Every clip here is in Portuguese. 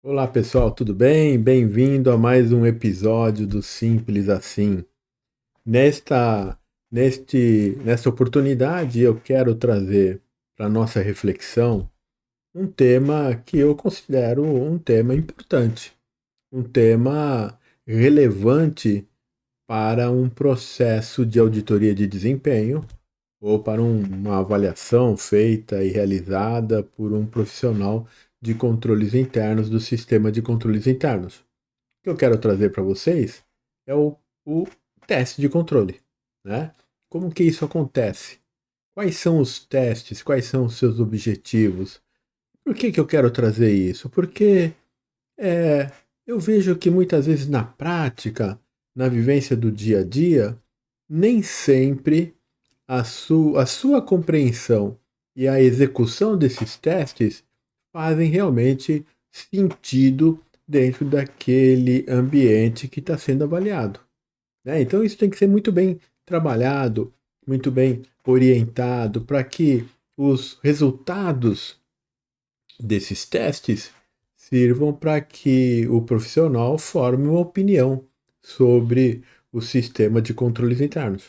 Olá pessoal, tudo bem? Bem-vindo a mais um episódio do Simples Assim. Nesta, nesta oportunidade, eu quero trazer para nossa reflexão um tema que eu considero um tema importante, um tema relevante para um processo de auditoria de desempenho ou para uma avaliação feita e realizada por um profissional de controles internos do sistema de controles internos. O que eu quero trazer para vocês é o teste de controle, né? Como que isso acontece? Quais são os testes? Quais são os seus objetivos? Por que eu quero trazer isso? Porque é, eu vejo que muitas vezes na prática, na vivência do dia a dia, nem sempre a sua compreensão e a execução desses testes fazem realmente sentido dentro daquele ambiente que está sendo avaliado, né? Então isso tem que ser muito bem trabalhado, muito bem orientado para que os resultados desses testes sirvam para que o profissional forme uma opinião sobre o sistema de controles internos.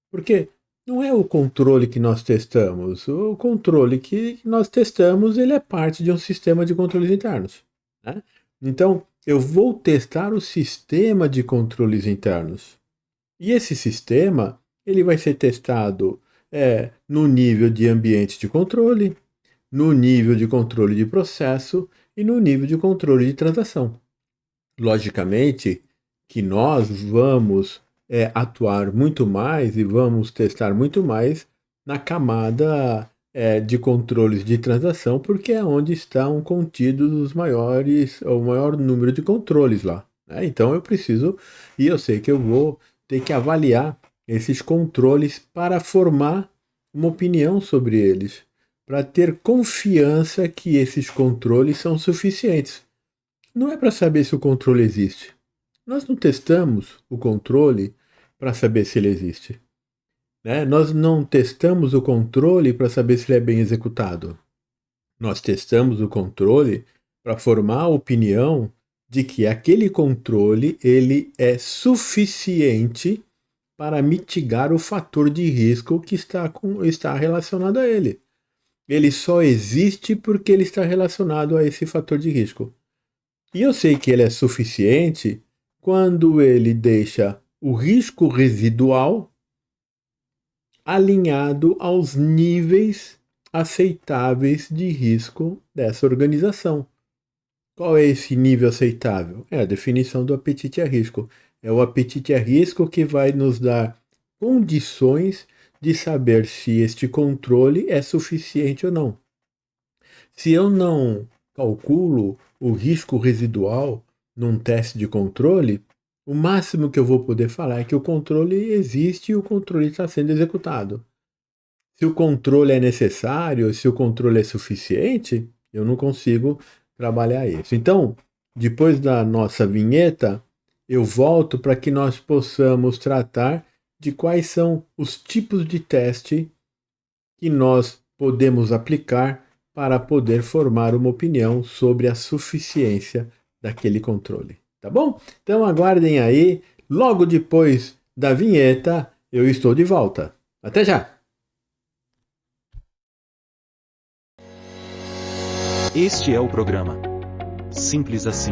Porque não é o controle que nós testamos. O controle que nós testamos, ele é parte de um sistema de controles internos, né? Então, eu vou testar o sistema de controles internos. E esse sistema, ele vai ser testado no nível de ambiente de controle, no nível de controle de processo e no nível de controle de transação. Logicamente que nós vamos atuar muito mais e vamos testar muito mais na camada de controles de transação, porque é onde estão contidos os maiores, o maior número de controles lá, né? Então eu preciso, e eu sei que eu vou ter que avaliar esses controles para formar uma opinião sobre eles, para ter confiança que esses controles são suficientes. Não é para saber se o controle existe. Nós não testamos o controle para saber se ele existe, né? Nós não testamos o controle para saber se ele é bem executado. Nós testamos o controle para formar a opinião de que aquele controle ele é suficiente para mitigar o fator de risco que está relacionado a ele. Ele só existe porque ele está relacionado a esse fator de risco. E eu sei que ele é suficiente quando ele deixa o risco residual alinhado aos níveis aceitáveis de risco dessa organização. Qual é esse nível aceitável? É a definição do apetite a risco. É o apetite a risco que vai nos dar condições de saber se este controle é suficiente ou não. Se eu não calculo o risco residual num teste de controle, o máximo que eu vou poder falar é que o controle existe e o controle está sendo executado. Se o controle é necessário, se o controle é suficiente, eu não consigo trabalhar isso. Então, depois da nossa vinheta, eu volto para que nós possamos tratar de quais são os tipos de teste que nós podemos aplicar para poder formar uma opinião sobre a suficiência daquele controle. Tá bom? Então aguardem aí, logo depois da vinheta, eu estou de volta. Até já! Este é o programa Simples Assim,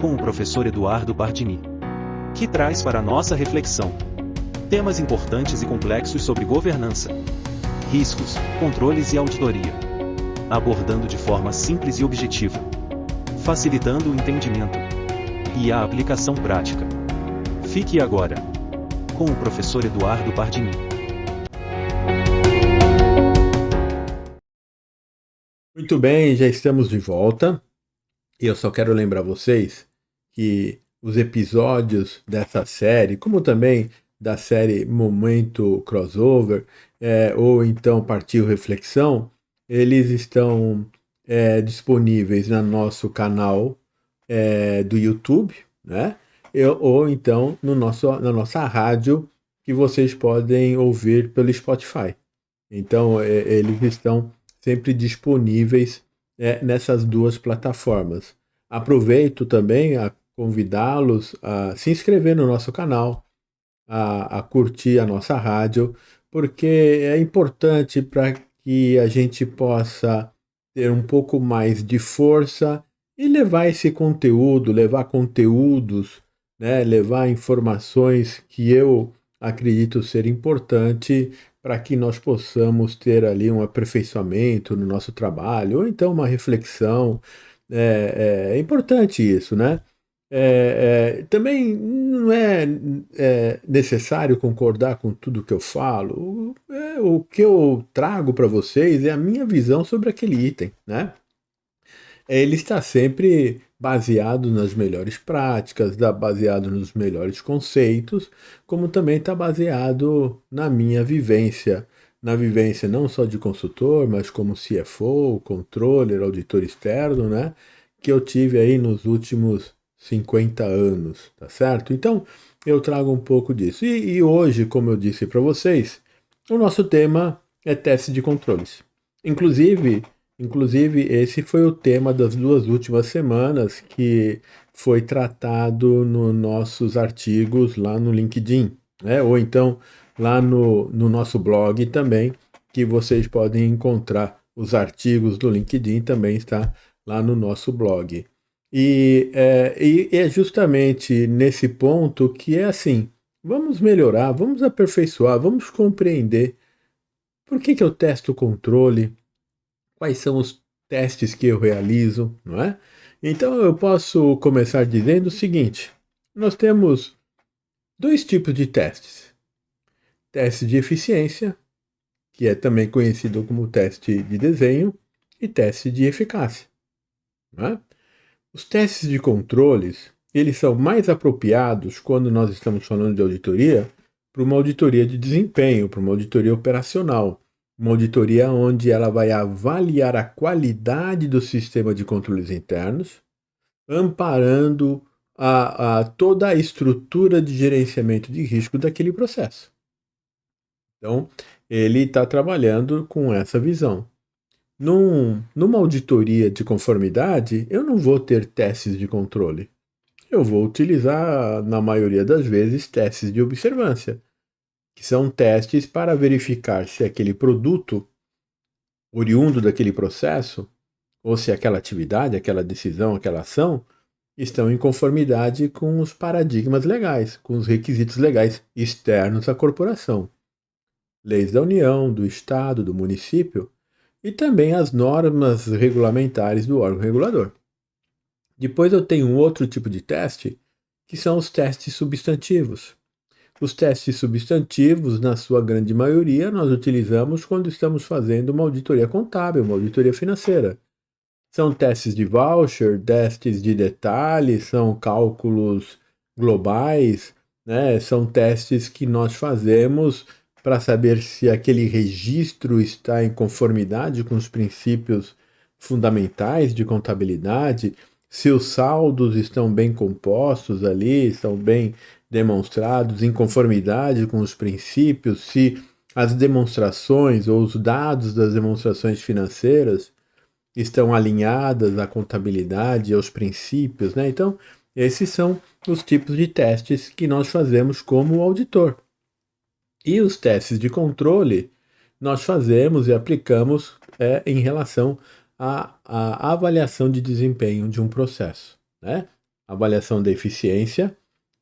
com o professor Eduardo Bardini, que traz para nossa reflexão temas importantes e complexos sobre governança, riscos, controles e auditoria, abordando de forma simples e objetiva, facilitando o entendimento e a aplicação prática. Fique agora com o professor Eduardo Bardini. Muito bem, já estamos de volta. E eu só quero lembrar vocês que os episódios dessa série, como também da série Momento Crossover, ou então Partiu Reflexão, eles estão disponíveis no nosso canal do YouTube, né? Ou então no na nossa rádio, que vocês podem ouvir pelo Spotify. Então, eles estão sempre disponíveis nessas duas plataformas. Aproveito também a convidá-los a se inscrever no nosso canal, a curtir a nossa rádio, porque é importante para que a gente possa ter um pouco mais de força e levar esse conteúdo, levar conteúdos, né, levar informações que eu acredito ser importante para que nós possamos ter ali um aperfeiçoamento no nosso trabalho, ou então uma reflexão. É importante isso, né? Também não é necessário concordar com tudo que eu falo. O que eu trago para vocês é a minha visão sobre aquele item, né? Ele está sempre baseado nas melhores práticas, está baseado nos melhores conceitos, como também está baseado na minha vivência, na vivência não só de consultor, mas como CFO, controller, auditor externo, né? Que eu tive aí nos últimos 50 anos, tá certo? Então, eu trago um pouco disso. E hoje, como eu disse para vocês, o nosso tema é teste de controles. Inclusive, esse foi o tema das 2 últimas semanas que foi tratado nos nossos artigos lá no LinkedIn, né? Ou então lá no nosso blog também, que vocês podem encontrar os artigos do LinkedIn, também está lá no nosso blog. E é justamente nesse ponto que é assim, vamos melhorar, vamos aperfeiçoar, vamos compreender por que eu testo o controle, quais são os testes que eu realizo, não é? Então eu posso começar dizendo o seguinte: nós temos 2 tipos de testes. Teste de eficiência, que é também conhecido como teste de desenho, e teste de eficácia. Não é? Os testes de controles, eles são mais apropriados quando nós estamos falando de auditoria, para uma auditoria de desempenho, para uma auditoria operacional. Uma auditoria onde ela vai avaliar a qualidade do sistema de controles internos, amparando toda a estrutura de gerenciamento de risco daquele processo. Então, ele está trabalhando com essa visão. Numa auditoria de conformidade, eu não vou ter testes de controle. Eu vou utilizar, na maioria das vezes, testes de observância, que são testes para verificar se aquele produto oriundo daquele processo, ou se aquela atividade, aquela decisão, aquela ação, estão em conformidade com os paradigmas legais, com os requisitos legais externos à corporação. Leis da União, do Estado, do município, e também as normas regulamentares do órgão regulador. Depois eu tenho um outro tipo de teste, que são os testes substantivos. Os testes substantivos, na sua grande maioria, nós utilizamos quando estamos fazendo uma auditoria contábil, uma auditoria financeira. São testes de voucher, testes de detalhes, são cálculos globais, né? São testes que nós fazemos para saber se aquele registro está em conformidade com os princípios fundamentais de contabilidade, se os saldos estão bem compostos ali, estão bem demonstrados em conformidade com os princípios, se as demonstrações ou os dados das demonstrações financeiras estão alinhadas à contabilidade e aos princípios, né? Então, esses são os tipos de testes que nós fazemos como auditor. E os testes de controle nós fazemos e aplicamos em relação à avaliação de desempenho de um processo, né? Avaliação da eficiência,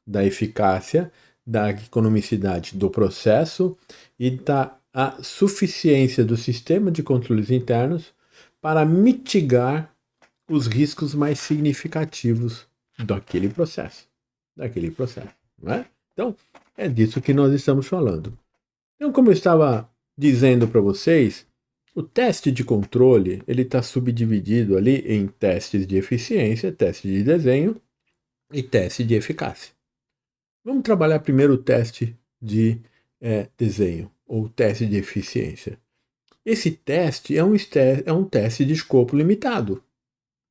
da eficácia, da economicidade do processo e da suficiência do sistema de controles internos para mitigar os riscos mais significativos daquele processo, não é? Então, é disso que nós estamos falando. Então, como eu estava dizendo para vocês, o teste de controle ele está subdividido ali em testes de eficiência, teste de desenho e teste de eficácia. Vamos trabalhar primeiro o teste de desenho, ou teste de eficiência. Esse teste é um teste de escopo limitado.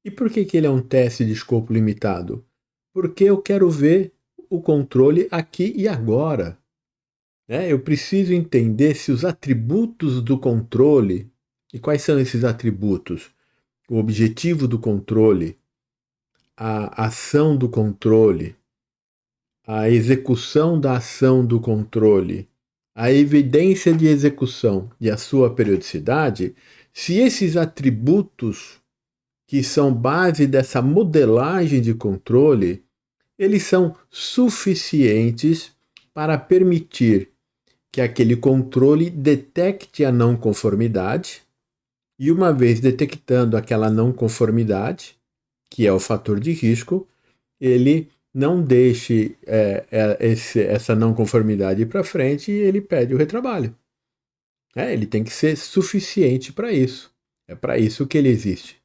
E por que ele é um teste de escopo limitado? Porque eu quero ver o controle aqui e agora. Eu preciso entender se os atributos do controle, e quais são esses atributos? O objetivo do controle, a ação do controle, a execução da ação do controle, a evidência de execução e a sua periodicidade, se esses atributos que são base dessa modelagem de controle, eles são suficientes para permitir que aquele controle detecte a não conformidade e, uma vez detectando aquela não conformidade, que é o fator de risco, ele não deixe essa não conformidade ir para frente e ele pede o retrabalho. Ele tem que ser suficiente para isso. É para isso que ele existe,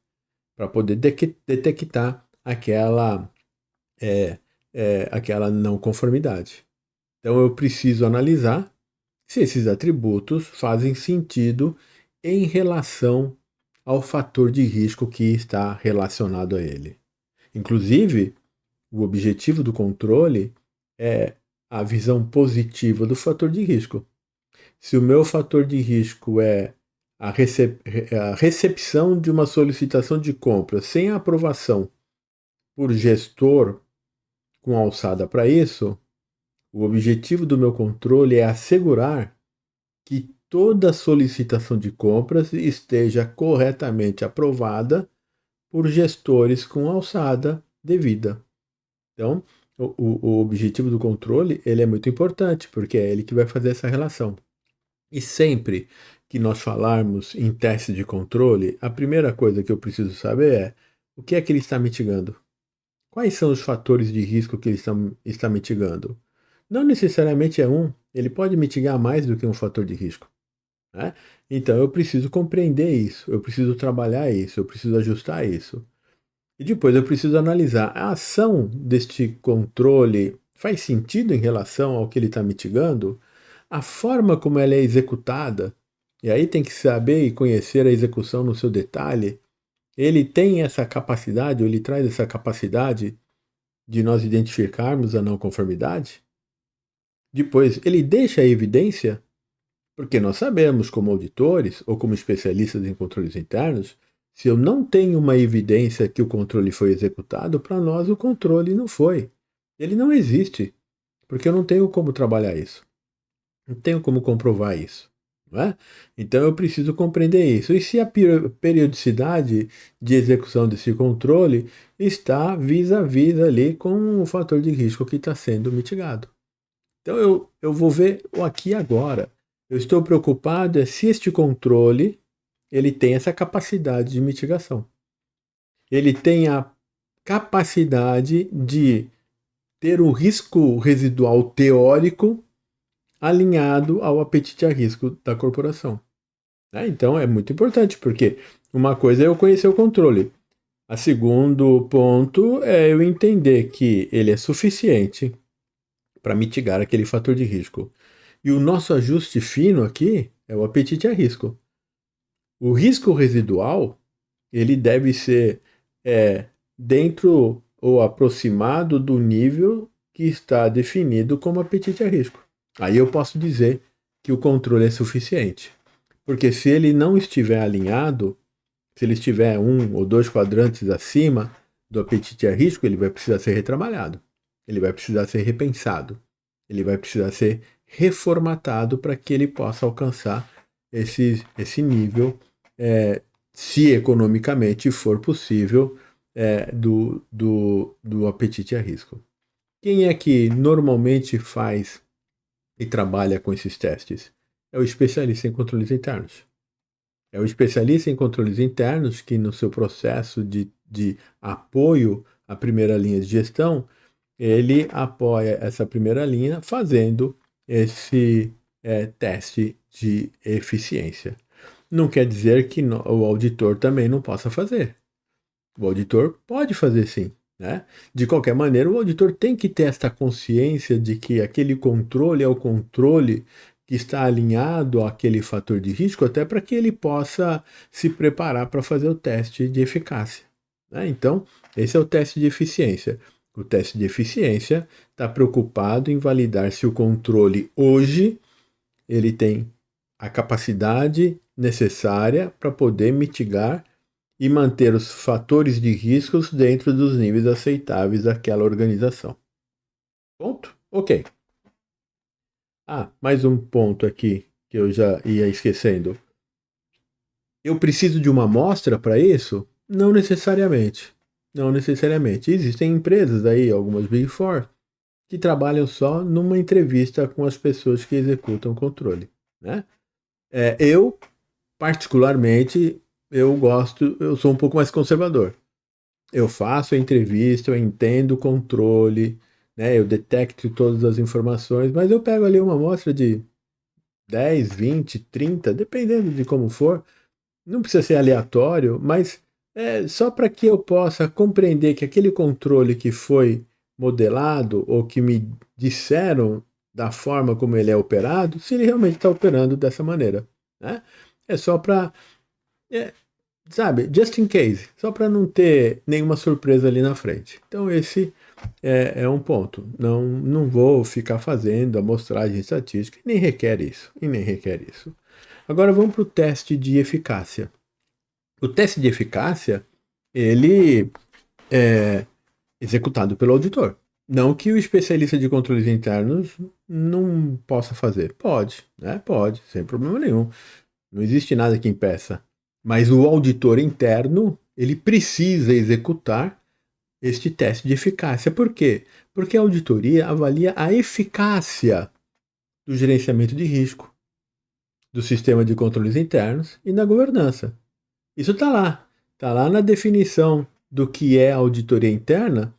para poder detectar aquela não conformidade. Então eu preciso analisar se esses atributos fazem sentido em relação ao fator de risco que está relacionado a ele. Inclusive, o objetivo do controle é a visão positiva do fator de risco. Se o meu fator de risco é a recepção de uma solicitação de compra sem a aprovação por gestor com alçada para isso, o objetivo do meu controle é assegurar que toda solicitação de compras esteja corretamente aprovada por gestores com alçada devida. Então, o objetivo do controle ele é muito importante, porque é ele que vai fazer essa relação. E sempre que nós falarmos em teste de controle, a primeira coisa que eu preciso saber é o que é que ele está mitigando. Quais são os fatores de risco que ele está mitigando? Não necessariamente é um, ele pode mitigar mais do que um fator de risco. Né? Então eu preciso compreender isso, eu preciso trabalhar isso, eu preciso ajustar isso. E depois eu preciso analisar a ação deste controle faz sentido em relação ao que ele está mitigando? A forma como ela é executada, e aí tem que saber e conhecer a execução no seu detalhe, ele tem essa capacidade, ou ele traz essa capacidade de nós identificarmos a não conformidade? Depois, ele deixa a evidência, porque nós sabemos, como auditores ou como especialistas em controles internos, se eu não tenho uma evidência que o controle foi executado, para nós o controle não foi. Ele não existe, porque eu não tenho como trabalhar isso. Não tenho como comprovar isso. Não é? Então eu preciso compreender isso. E se a periodicidade de execução desse controle está vis-à-vis ali com o fator de risco que está sendo mitigado. Então eu vou ver o aqui e agora. Eu estou preocupado se este controle ele tem essa capacidade de mitigação. Ele tem a capacidade de ter um risco residual teórico alinhado ao apetite a risco da corporação. Então é muito importante, porque uma coisa é eu conhecer o controle. A segundo ponto é eu entender que ele é suficiente para mitigar aquele fator de risco. E o nosso ajuste fino aqui é o apetite a risco. O risco residual ele deve ser dentro ou aproximado do nível que está definido como apetite a risco. Aí eu posso dizer que o controle é suficiente. Porque se ele não estiver alinhado, se ele estiver 1 ou 2 quadrantes acima do apetite a risco, ele vai precisar ser retrabalhado. Ele vai precisar ser repensado. Ele vai precisar ser reformatado para que ele possa alcançar esse nível, se economicamente for possível, do apetite a risco. Quem é que normalmente faz e trabalha com esses testes? É o especialista em controles internos. É o especialista em controles internos que, no seu processo de apoio à primeira linha de gestão, ele apoia essa primeira linha fazendo esse teste de eficiência. Não quer dizer que o auditor também não possa fazer. O auditor pode fazer sim. Né? De qualquer maneira, o auditor tem que ter esta consciência de que aquele controle é o controle que está alinhado àquele fator de risco, até para que ele possa se preparar para fazer o teste de eficácia. Né? Então, esse é o teste de eficiência. O teste de eficiência está preocupado em validar se o controle hoje ele tem a capacidade necessária para poder mitigar e manter os fatores de riscos dentro dos níveis aceitáveis daquela organização. Ponto? Ok. Mais um ponto aqui que eu já ia esquecendo. Eu preciso de uma amostra para isso? Não necessariamente. Não necessariamente. Existem empresas aí, algumas Big Four, que trabalham só numa entrevista com as pessoas que executam o controle. Né? Eu, particularmente, eu sou um pouco mais conservador. Eu faço a entrevista, eu entendo o controle, né? Eu detecto todas as informações, mas eu pego ali uma amostra de 10, 20, 30, dependendo de como for. Não precisa ser aleatório, mas só para que eu possa compreender que aquele controle que foi modelado ou que me disseram da forma como ele é operado, se ele realmente está operando dessa maneira. Né? É só para, sabe, just in case, só para não ter nenhuma surpresa ali na frente. Então esse é um ponto. Não vou ficar fazendo amostragem estatística, nem requer isso, e nem requer isso. Agora vamos para o teste de eficácia. O teste de eficácia, ele é executado pelo auditor. Não que o especialista de controles internos não possa fazer. Pode, né? Pode, sem problema nenhum. Não existe nada que impeça. Mas o auditor interno, ele precisa executar este teste de eficácia. Por quê? Porque a auditoria avalia a eficácia do gerenciamento de risco, do sistema de controles internos e da governança. Isso está lá. Está lá na definição do que é auditoria interna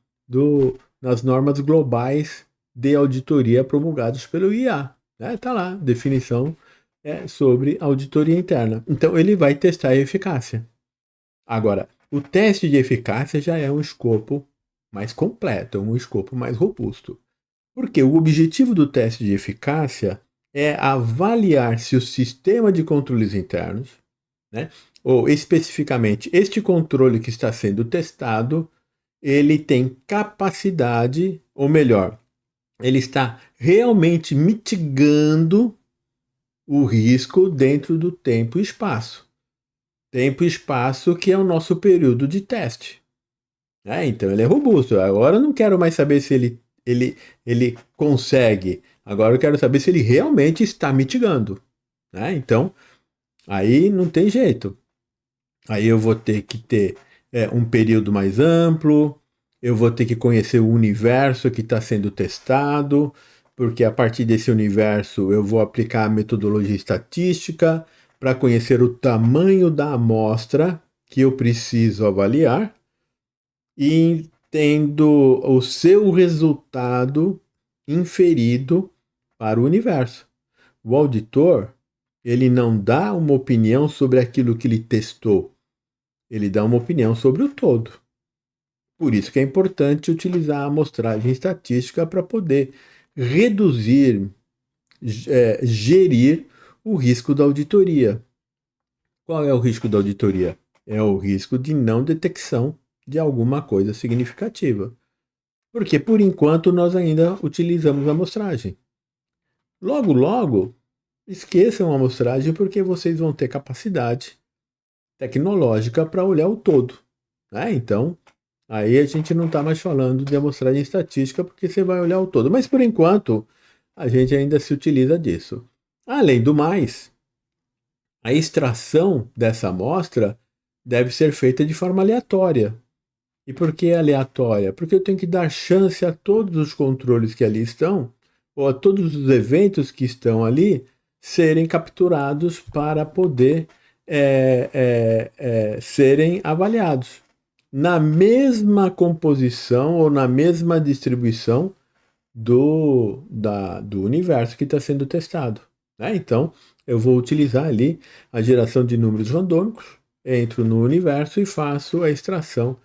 nas normas globais de auditoria promulgadas pelo IA. Está lá, definição sobre auditoria interna. Então, ele vai testar a eficácia. Agora, o teste de eficácia já é um escopo mais completo, um escopo mais robusto. Porque o objetivo do teste de eficácia é avaliar se o sistema de controles internos, né, ou especificamente este controle que está sendo testado, ele tem capacidade, ou melhor, ele está realmente mitigando o risco dentro do tempo e espaço. Tempo e espaço que é o nosso período de teste. Então ele é robusto. Agora eu não quero mais saber se ele consegue. Agora eu quero saber se ele realmente está mitigando. Então, aí não tem jeito. Aí eu vou ter que ter um período mais amplo, eu vou ter que conhecer o universo que está sendo testado, porque a partir desse universo eu vou aplicar a metodologia estatística para conhecer o tamanho da amostra que eu preciso avaliar e tendo o seu resultado inferido para o universo. O auditor, ele não dá uma opinião sobre aquilo que ele testou, ele dá uma opinião sobre o todo. Por isso que é importante utilizar a amostragem estatística para poder reduzir, gerir o risco da auditoria. Qual é o risco da auditoria? É o risco de não detecção de alguma coisa significativa. Porque, por enquanto, nós ainda utilizamos a amostragem. Logo, logo, esqueçam a amostragem porque vocês vão ter capacidade tecnológica para olhar o todo. Então, aí a gente não está mais falando de amostragem estatística porque você vai olhar o todo. Mas, por enquanto, a gente ainda se utiliza disso. Além do mais, a extração dessa amostra deve ser feita de forma aleatória. E por que aleatória? Porque eu tenho que dar chance a todos os controles que ali estão, ou a todos os eventos que estão ali, serem capturados para poder serem avaliados na mesma composição ou na mesma distribuição do universo que está sendo testado. Então, eu vou utilizar ali a geração de números randômicos, entro no universo e faço a extração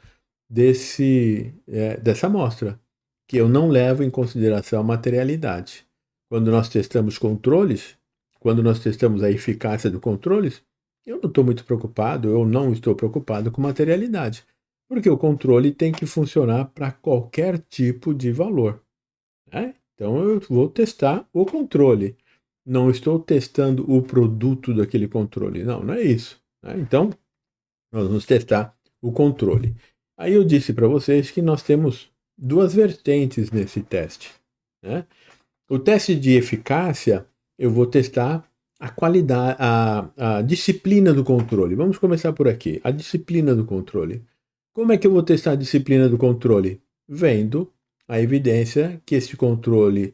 dessa amostra, que eu não levo em consideração a materialidade. Quando nós testamos controles, quando nós testamos a eficácia dos controles, eu não estou muito preocupado, eu não estou preocupado com materialidade, porque o controle tem que funcionar para qualquer tipo de valor. Então eu vou testar o controle, não estou testando o produto daquele controle, não é isso. Então, Nós vamos testar o controle. Aí eu disse para vocês que nós temos duas vertentes nesse teste, né? O teste de eficácia, eu vou testar a qualidade, a disciplina do controle. Vamos começar por aqui. A disciplina do controle. Como é que eu vou testar a disciplina do controle? Vendo a evidência que este controle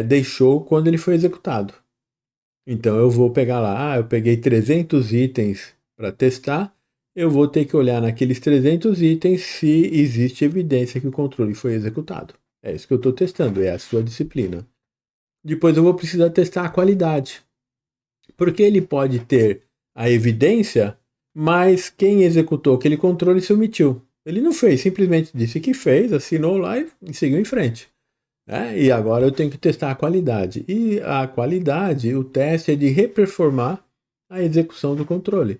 deixou quando ele foi executado. Então eu vou pegar lá, eu peguei 300 itens para testar, eu vou ter que olhar naqueles 300 itens se existe evidência que o controle foi executado. É isso que eu estou testando, é a sua disciplina. Depois eu vou precisar testar a qualidade, porque ele pode ter a evidência, mas quem executou aquele controle se omitiu. Ele não fez, simplesmente disse que fez, assinou lá e seguiu em frente. E agora eu tenho que testar a qualidade. E a qualidade, o teste é de reperformar a execução do controle.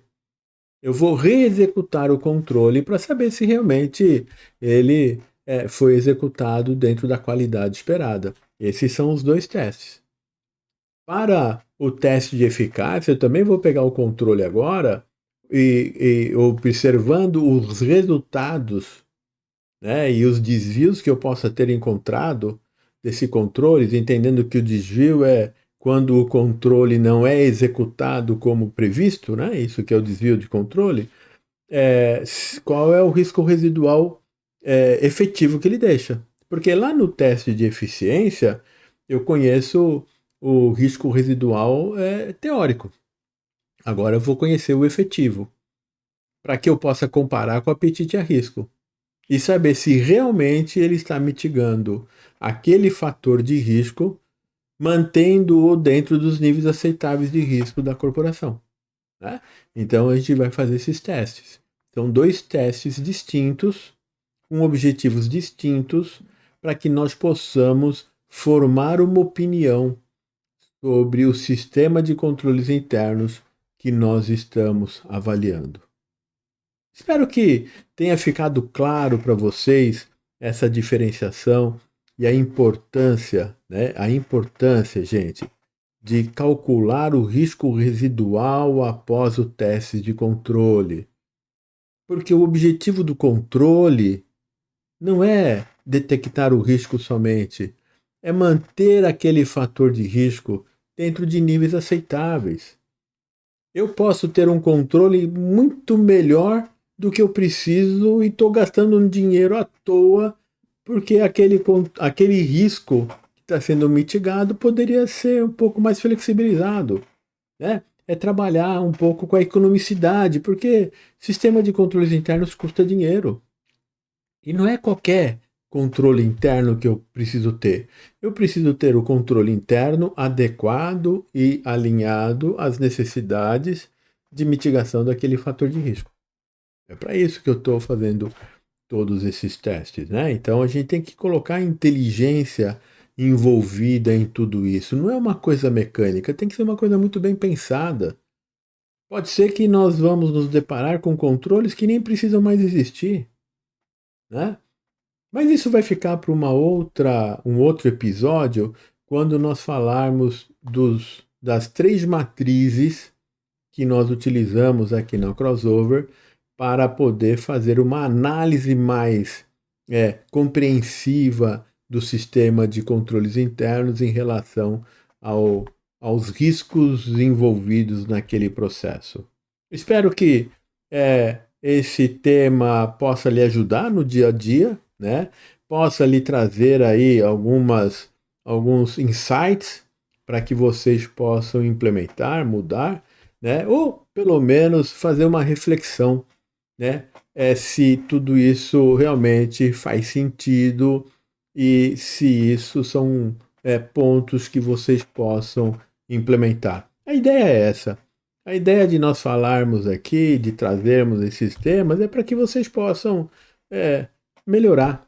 Eu vou reexecutar o controle para saber se realmente ele foi executado dentro da qualidade esperada. Esses são os dois testes. Para o teste de eficácia, eu também vou pegar o controle agora e observando os resultados, né, e os desvios que eu possa ter encontrado desse controle, entendendo que o desvio é quando o controle não é executado como previsto, né, isso que é o desvio de controle, qual é o risco residual efetivo que ele deixa. Porque lá no teste de eficiência, eu conheço o risco residual teórico. Agora eu vou conhecer o efetivo, para que eu possa comparar com o apetite a risco e saber se realmente ele está mitigando aquele fator de risco, mantendo-o dentro dos níveis aceitáveis de risco da corporação, né? Então a gente vai fazer esses testes. São dois testes distintos, com objetivos distintos, para que nós possamos formar uma opinião sobre o sistema de controles internos que nós estamos avaliando. Espero que tenha ficado claro para vocês essa diferenciação e a importância, né? A importância, gente, de calcular o risco residual após o teste de controle. Porque o objetivo do controle não é detectar o risco somente, é manter aquele fator de risco dentro de níveis aceitáveis. Eu posso ter um controle muito melhor do que eu preciso e estou gastando um dinheiro à toa porque aquele risco que está sendo mitigado poderia ser um pouco mais flexibilizado, né? É trabalhar um pouco com a economicidade, porque sistema de controles internos custa dinheiro. E não é qualquer controle interno que eu preciso ter. Eu preciso ter o controle interno adequado e alinhado às necessidades de mitigação daquele fator de risco. É para isso que eu estou fazendo todos esses testes, né? Então a gente tem que colocar inteligência envolvida em tudo isso. Não é uma coisa mecânica, tem que ser uma coisa muito bem pensada. Pode ser que nós vamos nos deparar com controles que nem precisam mais existir, né? Mas isso vai ficar para um outro episódio, quando nós falarmos das três matrizes que nós utilizamos aqui na Crossover para poder fazer uma análise mais compreensiva do sistema de controles internos em relação aos riscos envolvidos naquele processo. Espero que esse tema possa lhe ajudar no dia a dia, né? Possa lhe trazer aí alguns insights para que vocês possam implementar, mudar, né? Ou pelo menos fazer uma reflexão, né? Se tudo isso realmente faz sentido e se isso são pontos que vocês possam implementar. A ideia é essa. A ideia de nós falarmos aqui, de trazermos esses temas, é para que vocês possam melhorar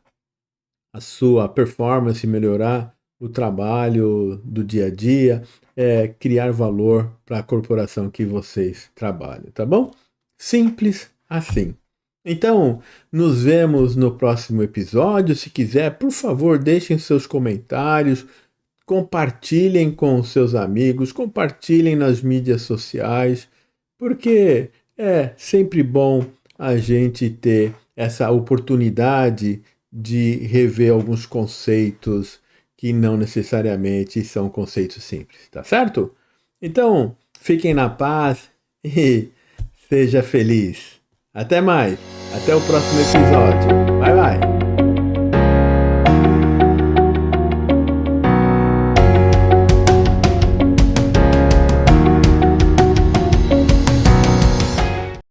a sua performance, melhorar o trabalho do dia a dia, criar valor para a corporação que vocês trabalham, tá bom? Simples assim. Então, nos vemos no próximo episódio. Se quiser, por favor, deixem seus comentários, compartilhem com seus amigos, compartilhem nas mídias sociais, porque É sempre bom a gente ter essa oportunidade de rever alguns conceitos que não necessariamente são conceitos simples, tá certo? Então, fiquem na paz e seja feliz. Até mais. Até o próximo episódio.